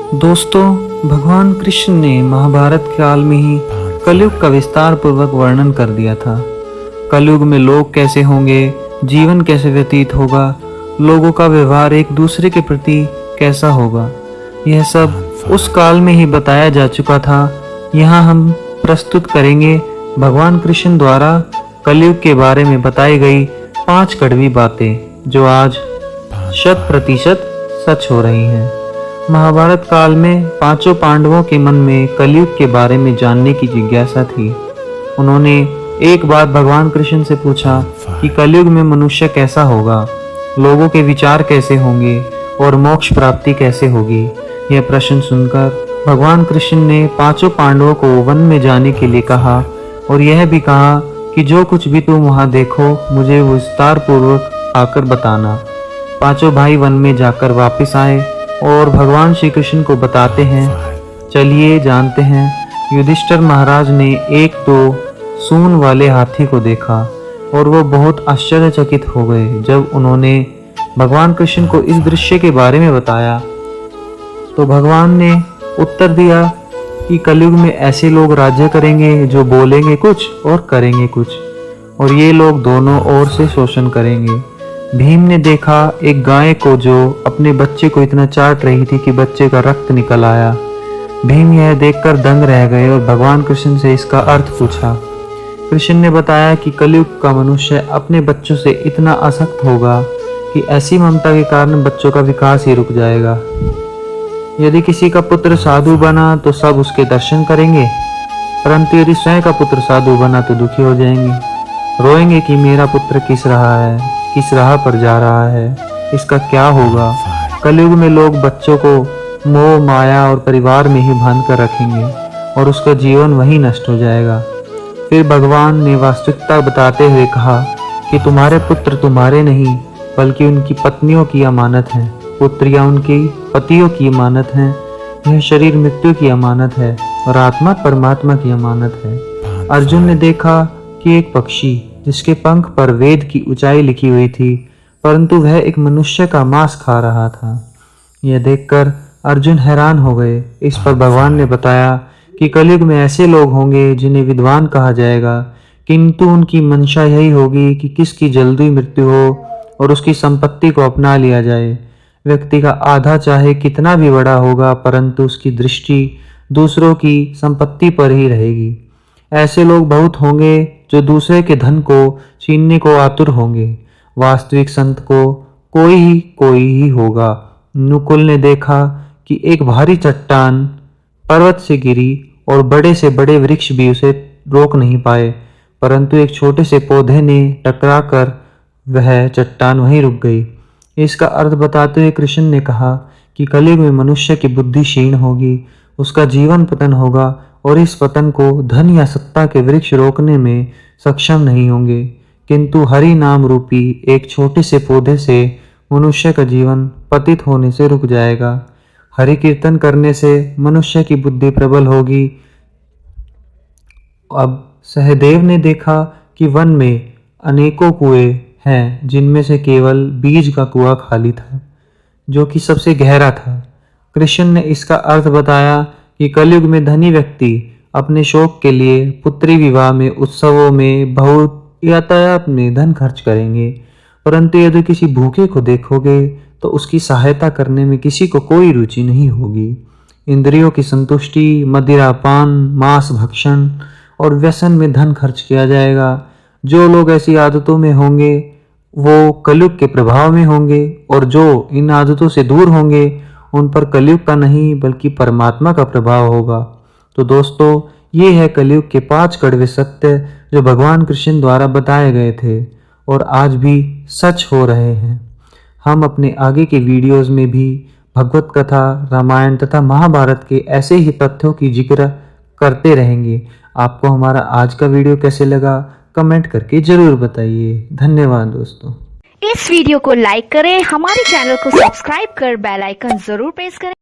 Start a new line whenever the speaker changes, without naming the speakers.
दोस्तों, भगवान कृष्ण ने महाभारत काल में ही कलयुग का विस्तार पूर्वक वर्णन कर दिया था। कलयुग में लोग कैसे होंगे, जीवन कैसे व्यतीत होगा, लोगों का व्यवहार एक दूसरे के प्रति कैसा होगा, यह सब उस काल में ही बताया जा चुका था। यहाँ हम प्रस्तुत करेंगे भगवान कृष्ण द्वारा कलयुग के बारे में बताई गई 5 कड़वी बातें जो आज 100% सच हो रही हैं। महाभारत काल में 5 पांडवों के मन में कलयुग के बारे में जानने की जिज्ञासा थी। उन्होंने एक बार भगवान कृष्ण से पूछा कि कलयुग में मनुष्य कैसा होगा, लोगों के विचार कैसे होंगे और मोक्ष प्राप्ति कैसे होगी। यह प्रश्न सुनकर भगवान कृष्ण ने 5 पांडवों को वन में जाने के लिए कहा और यह भी कहा कि जो कुछ भी तुम वहां देखो मुझे विस्तार पूर्वक आकर बताना। 5 भाई वन में जाकर वापस आए और भगवान श्री कृष्ण को बताते हैं। चलिए जानते हैं। युधिष्ठिर महाराज ने एक तो सूंड वाले हाथी को देखा और वो बहुत आश्चर्यचकित हो गए। जब उन्होंने भगवान कृष्ण को इस दृश्य के बारे में बताया तो भगवान ने उत्तर दिया कि कलयुग में ऐसे लोग राज्य करेंगे जो बोलेंगे कुछ और करेंगे कुछ, और ये लोग दोनों ओर से शोषण करेंगे। भीम ने देखा एक गाय को जो अपने बच्चे को इतना चाट रही थी कि बच्चे का रक्त निकल आया। भीम यह देखकर दंग रह गए और भगवान कृष्ण से इसका अर्थ पूछा। कृष्ण ने बताया कि कलयुग का मनुष्य अपने बच्चों से इतना आसक्त होगा कि ऐसी ममता के कारण बच्चों का विकास ही रुक जाएगा। यदि किसी का पुत्र साधु बना तो सब उसके दर्शन करेंगे, परंतु यदि स्वयं का पुत्र साधु बना तो दुखी हो जाएंगे, रोएंगे कि मेरा पुत्र किस राह पर जा रहा है, इसका क्या होगा। कलयुग में लोग बच्चों को मोह माया और परिवार में ही बांध कर रखेंगे और उसका जीवन वहीं नष्ट हो जाएगा। फिर भगवान ने वास्तविकता बताते हुए कहा कि तुम्हारे पुत्र तुम्हारे नहीं बल्कि उनकी पत्नियों की अमानत हैं, पुत्रियां उनकी पतियों की अमानत हैं। यह शरीर मृत्यु की अमानत है और आत्मा परमात्मा की अमानत है। अर्जुन ने देखा कि एक पक्षी जिसके पंख पर वेद की ऊंचाई लिखी हुई थी, परंतु वह एक मनुष्य का मांस खा रहा था। यह देखकर अर्जुन हैरान हो गए। इस पर भगवान ने बताया कि कलयुग में ऐसे लोग होंगे जिन्हें विद्वान कहा जाएगा, किंतु उनकी मंशा यही होगी कि किसकी जल्दी मृत्यु हो और उसकी संपत्ति को अपना लिया जाए। व्यक्ति का आधा चाहे कितना भी बड़ा होगा, परंतु उसकी दृष्टि दूसरों की संपत्ति पर ही रहेगी। ऐसे लोग बहुत होंगे जो दूसरे के धन को छीनने को आतुर होंगे। वास्तविक संत को कोई ही होगा। नुकुल ने देखा कि एक भारी चट्टान पर्वत से गिरी और बड़े से बड़े वृक्ष भी उसे रोक नहीं पाए, परंतु एक छोटे से पौधे ने टकराकर वह चट्टान वहीं रुक गई। इसका अर्थ बताते हुए कृष्ण ने कहा कि कलयुग में मनुष्य की बुद्धि क्षीण होगी, उसका जीवन पतन होगा और इस पतन को धन या सत्ता के वृक्ष रोकने में सक्षम नहीं होंगे, किंतु हरि नाम रूपी एक छोटे से पौधे से मनुष्य का जीवन पतित होने से रुक जाएगा। हरि कीर्तन करने से मनुष्य की बुद्धि प्रबल होगी। अब सहदेव ने देखा कि वन में अनेकों कुएं हैं, जिनमें से केवल बीज का कुआं खाली था जो कि सबसे गहरा था। कृष्ण ने इसका अर्थ बताया कि कलयुग में धनी व्यक्ति अपने शौक के लिए पुत्री विवाह में, उत्सवों में, बहुत यातायात में धन खर्च करेंगे, परंतु यदि किसी भूखे को देखोगे तो उसकी सहायता करने में किसी को कोई रुचि नहीं होगी। इंद्रियों की संतुष्टि, मदिरापान, मांस भक्षण और व्यसन में धन खर्च किया जाएगा। जो लोग ऐसी आदतों में होंगे वो कलयुग के प्रभाव में होंगे, और जो इन आदतों से दूर होंगे उन पर कलयुग का नहीं बल्कि परमात्मा का प्रभाव होगा। तो दोस्तों, ये है कलयुग के 5 कड़वे सत्य जो भगवान कृष्ण द्वारा बताए गए थे और आज भी सच हो रहे हैं। हम अपने आगे के वीडियोस में भी भगवत कथा, रामायण तथा महाभारत के ऐसे ही तथ्यों की जिक्र करते रहेंगे। आपको हमारा आज का वीडियो कैसे लगा कमेंट करके जरूर बताइए। धन्यवाद दोस्तों।
इस वीडियो को लाइक करें, हमारे चैनल को सब्सक्राइब कर बेल आइकन जरूर प्रेस करें।